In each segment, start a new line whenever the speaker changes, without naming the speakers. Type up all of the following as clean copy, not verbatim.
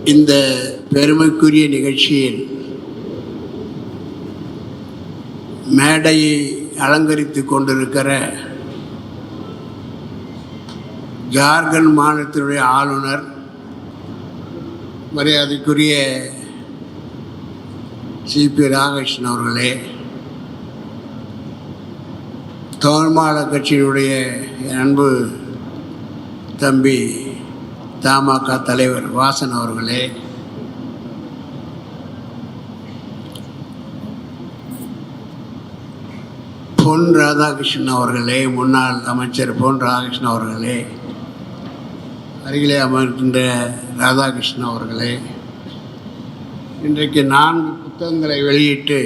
இந்த பெருமைக்குரிய நிகழ்ச்சியில் மேடையை அலங்கரித்து கொண்டிருக்கிற ஜார்க்கண்ட் மாநிலத்தினுடைய ஆளுநர், மரியாதைக்குரிய சிபி ராதாகிருஷ்ணன் அவர்களே, தமிழ்மாநில கட்சியினுடைய அன்பு தம்பி தமாக தலைவர் வாசன் அவர்களே, பொன் ராதாகிருஷ்ணன் அவர்களே, முன்னாள் அமைச்சர் பொன் ராதாகிருஷ்ணன் அவர்களே, அருகிலே அமர்கின்ற ராதாகிருஷ்ணன் அவர்களே, இன்றைக்கு 4 புத்தகங்களை வெளியிட்டு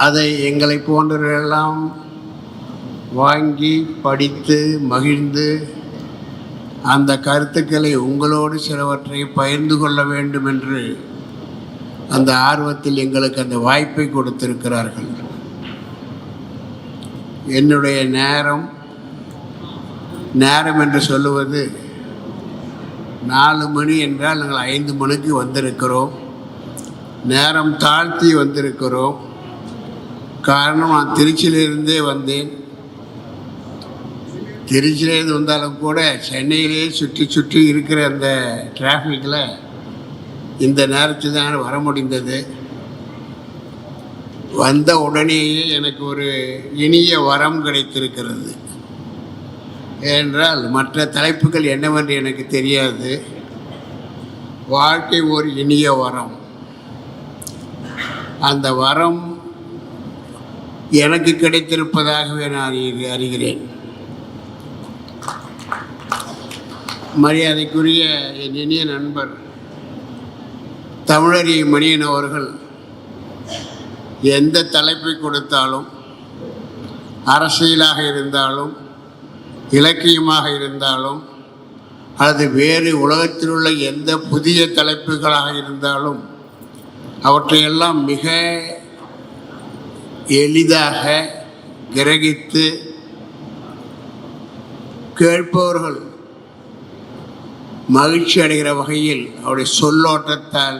அதை எங்களை போன்றவர்களெல்லாம் வாங்கி படித்து மகிழ்ந்து அந்த கருத்துக்களை உங்களோடு சிலவற்றை பகிர்ந்து கொள்ள வேண்டும் என்று அந்த ஆர்வத்தில் எங்களுக்கு அந்த வாய்ப்பை கொடுத்திருக்கிறார்கள். என்னுடைய நேரம் என்று சொல்லுவது 4 மணி என்றால் நாங்கள் 5 மணிக்கு வந்திருக்கிறோம். நேரம் தாழ்த்தி வந்திருக்கிறோம். காரணம், நான் திருச்சியிலிருந்தே வந்தேன். திருச்சியிலேருந்து வந்தாலும் கூட சென்னையிலே சுற்றி இருக்கிற அந்த டிராஃபிக்கில் இந்த நேரத்தில் தான் வர முடிந்தது. வந்த உடனேயே எனக்கு ஒரு இனிய வரம் கிடைத்திருக்கிறது. ஏனென்றால் மற்ற தலைப்புகள் என்னவென்று எனக்கு தெரியாது. வாழ்க்கை ஒரு இனிய வரம். அந்த வரம் எனக்கு கிடைத்திருப்பதாகவே நான் அறிகிறேன். மரியாதைக்குரிய என் இனிய நண்பர் தமிழறி மணியன் அவர்கள் எந்த தலைப்பை கொடுத்தாலும், அரசியலாக இருந்தாலும், இலக்கியமாக இருந்தாலும், அல்லது வேறு உலகத்தில் உள்ள எந்த புதிய தலைப்புகளாக இருந்தாலும் அவற்றையெல்லாம் மிக எளிதாக கிரகித்து கேட்பவர்கள் மகிழ்ச்சி அடைகிற வகையில் அவருடைய சொல்லோட்டத்தால்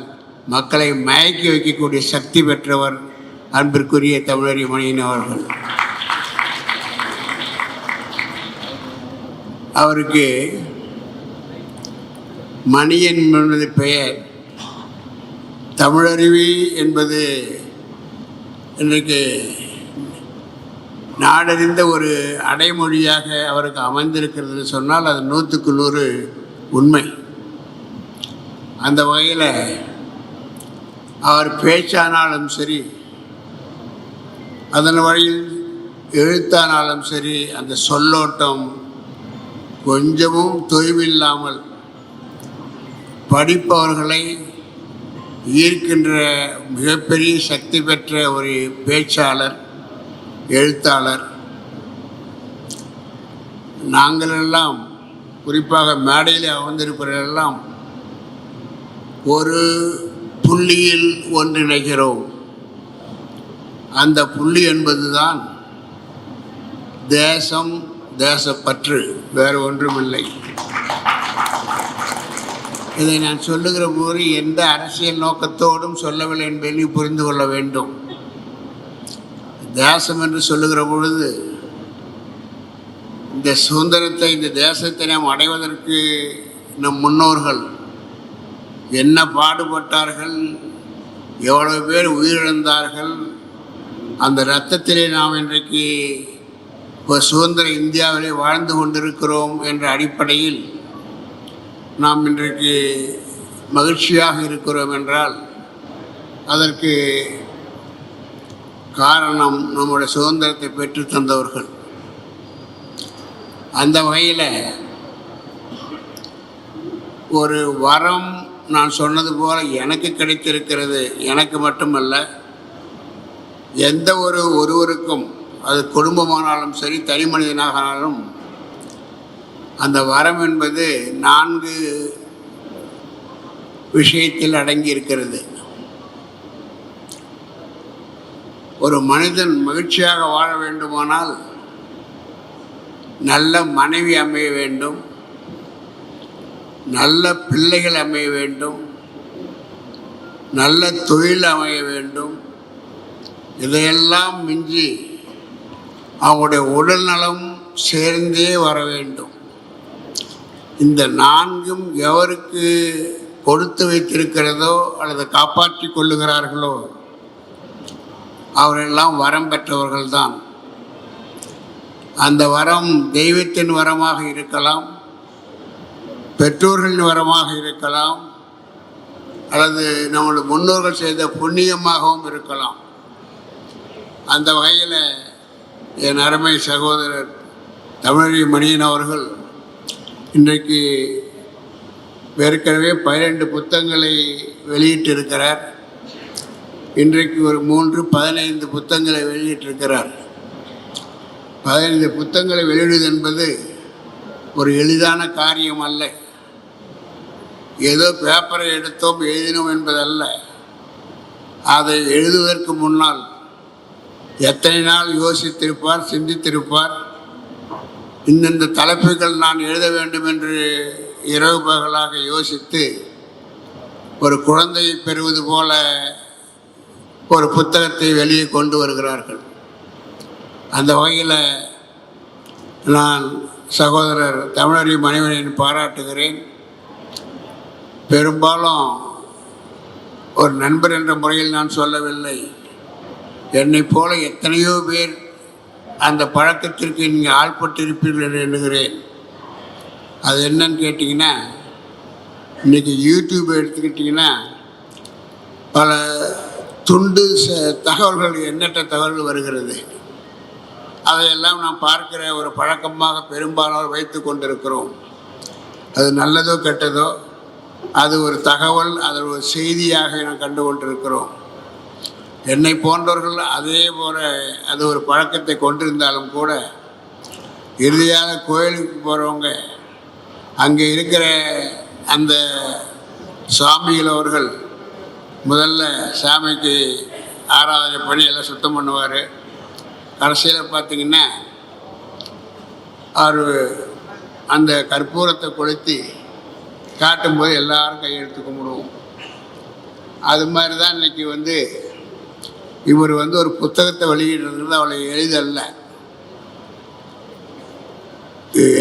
மக்களை மயக்கி வைக்கக்கூடிய சக்தி பெற்றவர் அன்பிற்குரிய தமிழறி மணியன் அவர்கள். அவருக்கு மணியன் என்பது பெயர். தமிழருவி என்பது இன்றைக்கு நாடறிந்த ஒரு அடைமொழியாக அவருக்கு அமைந்திருக்கிறது சொன்னால் அது 100க்கு 100 உண்மை. அந்த வகையில் அவர் பேச்சானாலும் சரி, அதன் வழியில் எழுத்தானாலும் சரி, அந்த சொல்லோட்டம் கொஞ்சமும் தொய்வில்லாமல் படிப்பவர்களை ஈர்க்கின்ற மிகப்பெரிய சக்தி பெற்ற ஒரு பேச்சாளர், எழுத்தாளர். நாங்களெல்லாம் குறிப்பாக மேடையில் அமர்ந்திருப்பவர்களெல்லாம் ஒரு புள்ளியில் ஒன்றிணைகிறோம். அந்த புள்ளி என்பதுதான் தேசம், தேசப்பற்று, வேறு ஒன்றுமில்லை. இதை நான் சொல்லுகிற போது எந்த அரசியல் நோக்கத்தோடும் சொல்லவில்லை என்பதை புரிந்து கொள்ள வேண்டும். தேசம் என்று சொல்லுகிற பொழுது இந்த சுதந்திரத்தை, இந்த தேசத்தை நாம் அடைவதற்கு நம் முன்னோர்கள் என்ன பாடுபட்டார்கள், எவ்வளவு பேர் உயிரிழந்தார்கள், அந்த இரத்தத்திலே நாம் இன்றைக்கு ஒரு சுதந்திர இந்தியாவிலே வாழ்ந்து கொண்டிருக்கிறோம் என்ற அடிப்படையில் நாம் இன்றைக்கு மகிழ்ச்சியாக இருக்கிறோம் என்றால் அதற்கு காரணம் நம்முடைய சுதந்திரத்தை பெற்று தந்தவர்கள். அந்த வகையில் ஒரு வரம் நான் சொன்னது போல எனக்கு கிடைத்திருக்கிறது. எனக்கு மட்டுமல்ல, எந்த ஒருவருக்கும், அது குடும்பமானாலும் சரி, தனி மனிதனானாலும் அந்த வரம் என்பது 4 விஷயத்தில் அடங்கி இருக்கிறது. ஒரு மனிதன் மகிழ்ச்சியாக வாழ வேண்டுமானால் நல்ல மனைவி அமைய வேண்டும், நல்ல பிள்ளைகள் அமைய வேண்டும், நல்ல தொழில் அமைய வேண்டும். இதையெல்லாம் மிஞ்சி அவங்களுடைய உடல் நலம் சேர்ந்தே வர வேண்டும். இந்த நான்கும் எவருக்கு கொடுத்து வைத்திருக்கிறதோ அல்லது காப்பாற்றி கொள்ளுகிறார்களோ அவரெல்லாம் வரம் பெற்றவர்கள்தான். அந்த வரம் தெய்வத்தின் வரமாக இருக்கலாம், பெற்றோர்களின் வரமாக இருக்கலாம், அல்லது நம்முடைய முன்னோர்கள் செய்த புண்ணியமாகவும் இருக்கலாம். அந்த வகையில் என் அருமை சகோதரர் தமிழறி மணியன் அவர்கள் இன்றைக்கு ஏற்கனவே 12 புத்தகங்களை வெளியிட்டிருக்கிறார். இன்றைக்கு ஒரு 15 புத்தகங்களை வெளியிட்டிருக்கிறார். 15 புத்தகங்களை வெளியிடுவது என்பது ஒரு எளிதான காரியம் அல்ல. ஏதோ பேப்பரை எடுத்தோம் எழுதினோம் என்பதல்ல. அதை எழுதுவதற்கு முன்னால் எத்தனை நாள் யோசித்திருப்பார், சிந்தித்திருப்பார். இந்தந்த தலைப்புகள் நான் எழுத வேண்டும் என்று இரவு பகலாக யோசித்து ஒரு குழந்தையை பெறுவது போல ஒரு புத்தகத்தை வெளியே கொண்டு வருகிறார்கள். அந்த வகையில் நான் சகோதரர் தமிழறி மணிவண்ணனை பாராட்டுகிறேன். பெரும்பாலும் ஒரு நண்பர் என்ற முறையில் நான் சொல்லவில்லை. என்னை போல எத்தனையோ பேர் அந்த பழக்கத்திற்கு நீங்கள் ஆள்பட்டிருப்பீர்கள் என்று எண்ணுகிறேன். அது என்னன்னு கேட்டிங்கன்னா, இன்றைக்கி யூடியூப் எடுத்துக்கிட்டிங்கன்னா பல துண்டு தகவல்கள், எண்ணற்ற தகவல்கள் வருகிறது. அதையெல்லாம் நாம் பார்க்கிற ஒரு பழக்கமாக பெரும்பாலானோர் வைத்து கொண்டிருக்கிறோம். அது நல்லதோ கெட்டதோ, அது ஒரு தகவல், அது ஒரு செய்தியாக நாம் கண்டு கொண்டிருக்கிறோம். என்னை போன்றவர்கள் அதே போல் அது ஒரு பழக்கத்தை கொண்டிருந்தாலும் கூட இறுதியாக கோயிலுக்கு போகிறவங்க அங்கே இருக்கிற அந்த சுவாமிகள் அவர்கள் முதல்ல சாமிக்கு ஆராதனை பண்ணி எல்லாம் சுத்தம் பண்ணுவார். கடைசியில் பார்த்திங்கன்னா அவர் அந்த கற்பூரத்தை கொளுத்தி காட்டும்போது எல்லாரும் கையெழுத்து கும்பிடுவோம். அது மாதிரி தான் இன்றைக்கி இவர் ஒரு புத்தகத்தை வெளியிடுறது அவளை எளிதல்ல.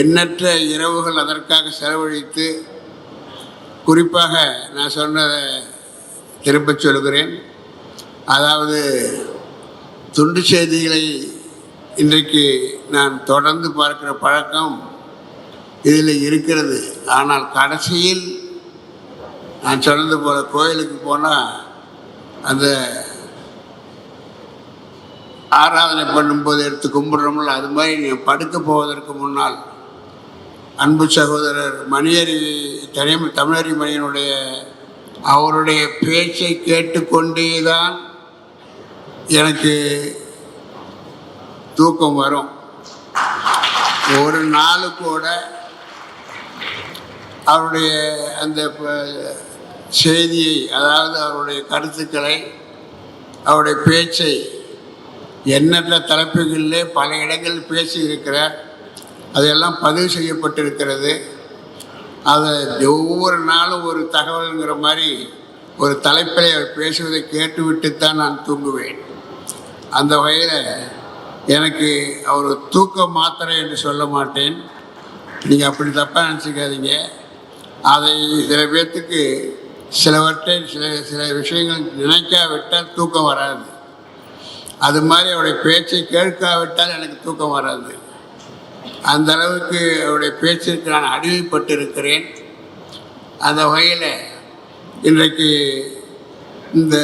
எண்ணற்ற இரவுகள் அதற்காக செலவழித்து, குறிப்பாக நான் சொன்னதை திரும்பச் சொல்கிறேன். அதாவது துண்டு செய்திகளை இன்றைக்கு நான் தொடர்ந்து பார்க்கிற பழக்கம் இதில் இருக்கிறது. ஆனால் கடைசியில் நான் சொன்னது போல கோயிலுக்கு போனால் அந்த ஆராதனை பண்ணும்போது எடுத்து கும்பிட்றோம்ல, அது மாதிரி நீ படுக்க போவதற்கு முன்னால் அன்பு சகோதரர் தமிழறி மணியனுடைய அவருடைய பேச்சை கேட்டுக்கொண்டே தான் எனக்கு தூக்கம் வரும். ஒரு நாள் கூட அவருடைய அந்த செய்தியை, அதாவது அவருடைய கருத்துக்களை, அவருடைய பேச்சை எண்ணற்ற தலைப்புகளிலே பல இடங்களில் பேசியிருக்கிறார். அதெல்லாம் பதிவு செய்யப்பட்டிருக்கிறது. அதை ஒவ்வொரு நாளும் ஒரு தகவல்ங்கிற மாதிரி ஒரு தலைப்பில் அவர் பேசுவதை கேட்டுவிட்டுத்தான் நான் தூங்குவேன். அந்த வகையில் எனக்கு அவர் தூக்க மாத்திரை என்று சொல்ல மாட்டேன். நீங்கள் அப்படி தப்பாக நினச்சிக்காதீங்க. அதை சில பேர்த்துக்கு சிலவற்றை சில விஷயங்கள் நினைக்காவிட்டால் தூக்கம் வராது. அது மாதிரி அவருடைய பேச்சை கேட்காவிட்டால் எனக்கு தூக்கம் வராது. அந்த அளவுக்கு அவருடைய பேச்சிற்கு நான் அடிமைப்பட்டு இருக்கிறேன். அந்த வகையில் இன்றைக்கு இந்த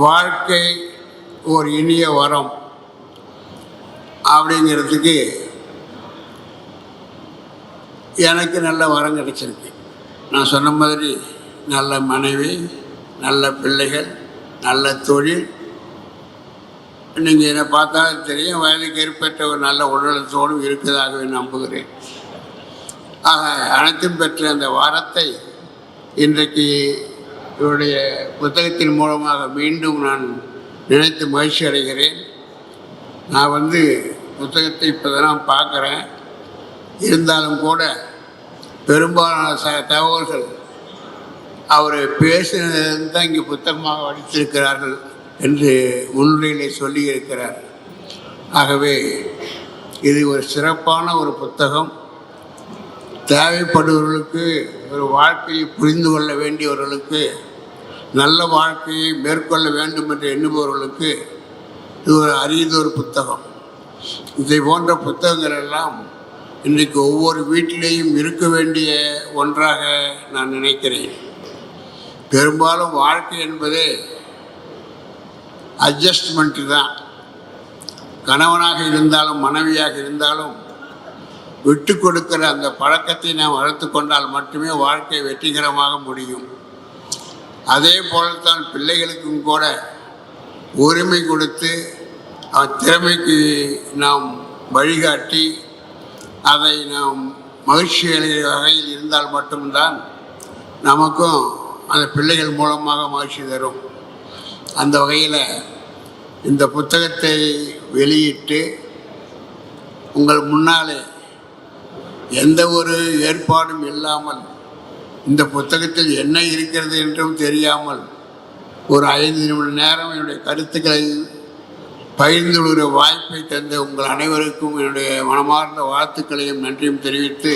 வாழ்க்கை ஒரு இனிய வரம் அப்படிங்கிறதுக்கு எனக்கு நல்ல வரம் கிடைச்சிருக்கு. நான் சொன்ன மாதிரி நல்ல மனைவி, நல்ல பிள்ளைகள், நல்ல தொழில். நீங்கள் என்னை பார்த்தாலும் தெரியும், வயதுக்கு ஏற்பட்ட ஒரு நல்ல உடலத்தோடும் இருக்கிறதாகவே நம்புகிறேன். ஆக அனைத்தும் பெற்ற அந்த வாரத்தை இன்றைக்கு இவருடைய புத்தகத்தின் மூலமாக மீண்டும் நான் நினைத்து மகிழ்ச்சி அடைகிறேன். நான் புத்தகத்தை இப்போ தான் பார்க்குறேன். இருந்தாலும் கூட பெரும்பாலான தகவல்கள் அவர் பேசினதிலிருந்து தான் இங்கே புத்தகமாக வடித்திருக்கிறார்கள் என்று முன்னுரையிலே சொல்லியிருக்கிறார். ஆகவே இது ஒரு சிறப்பான ஒரு புத்தகம். தேவைப்படுபவர்களுக்கு, ஒரு வாழ்க்கையை புரிந்து கொள்ள வேண்டியவர்களுக்கு, நல்ல வாழ்க்கையை மேற்கொள்ள வேண்டும் என்று எண்ணுபவர்களுக்கு இது ஒரு அரியதொரு புத்தகம். இதை போன்ற புத்தகங்கள் எல்லாம் இன்றைக்கு ஒவ்வொரு வீட்டிலேயும் இருக்க வேண்டிய ஒன்றாக நான் நினைக்கிறேன். பெரும்பாலும் வாழ்க்கை என்பதே அட்ஜஸ்ட்மெண்ட்டு தான். கணவனாக இருந்தாலும் மனைவியாக இருந்தாலும் விட்டு கொடுக்கிற அந்த பழக்கத்தை நாம் வளர்த்து கொண்டால் மட்டுமே வாழ்க்கை வெற்றிகரமாக முடியும். அதே போலத்தான் பிள்ளைகளுக்கும் கூட உரிமை கொடுத்து திறமைக்கு நாம் வழிகாட்டி அதை நாம் மகிழ்ச்சி அடைகிற வகையில் இருந்தால் மட்டும்தான் நமக்கும் அந்த பிள்ளைகள் மூலமாக மகிழ்ச்சி தரும். அந்த வகையில் இந்த புத்தகத்தை வெளியிட்டு உங்கள் முன்னாலே எந்த ஒரு ஏற்பாடும் இல்லாமல், இந்த புத்தகத்தில் என்ன இருக்கிறது என்றும் தெரியாமல், ஒரு 5 நிமிட நேரம் என்னுடைய கருத்துக்களை பகிர்ந்து கொள்கிற வாய்ப்பை தந்த உங்கள் அனைவருக்கும் என்னுடைய மனமார்ந்த வாழ்த்துக்களையும் நன்றியும் தெரிவித்து,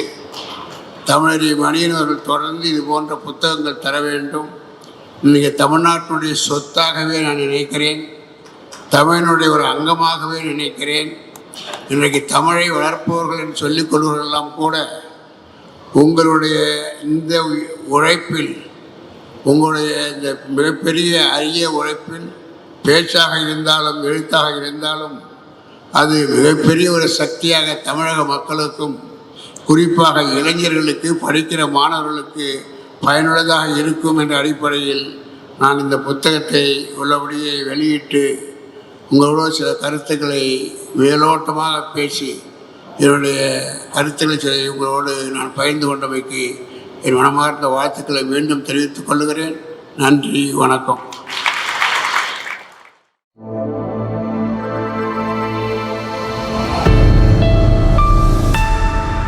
தமிழறிய மணியன் அவர்கள் தொடர்ந்து இது போன்ற புத்தகங்கள் தர வேண்டும். இன்றைக்கி தமிழ்நாட்டினுடைய சொத்தாகவே நான் நினைக்கிறேன், தமிழனுடைய ஒரு அங்கமாகவே நினைக்கிறேன். இன்றைக்கு தமிழை வளர்ப்பவர்கள் என்று சொல்லிக் கொள்வர்களெல்லாம் கூட உங்களுடைய இந்த உழைப்பில், உங்களுடைய இந்த மிகப்பெரிய அரிய உழைப்பில், பேச்சாக இருந்தாலும் எழுத்தாக இருந்தாலும் அது மிகப்பெரிய ஒரு சக்தியாக தமிழக மக்களுக்கும், குறிப்பாக இளைஞர்களுக்கு, படிக்கிற மாணவர்களுக்கு பயனுள்ளதாக இருக்கும் என்ற அடிப்படையில் நான் இந்த புத்தகத்தை உள்ளபடியே வெளியிட்டு உங்களோட சில கருத்துக்களை மேலோட்டமாக பேசி என்னுடைய கருத்துக்களை சில உங்களோடு நான் பகிர்ந்து கொண்டமைக்கு என் மனமார்ந்த வாழ்த்துக்களை மீண்டும் தெரிவித்துக் கொள்கிறேன். நன்றி, வணக்கம்.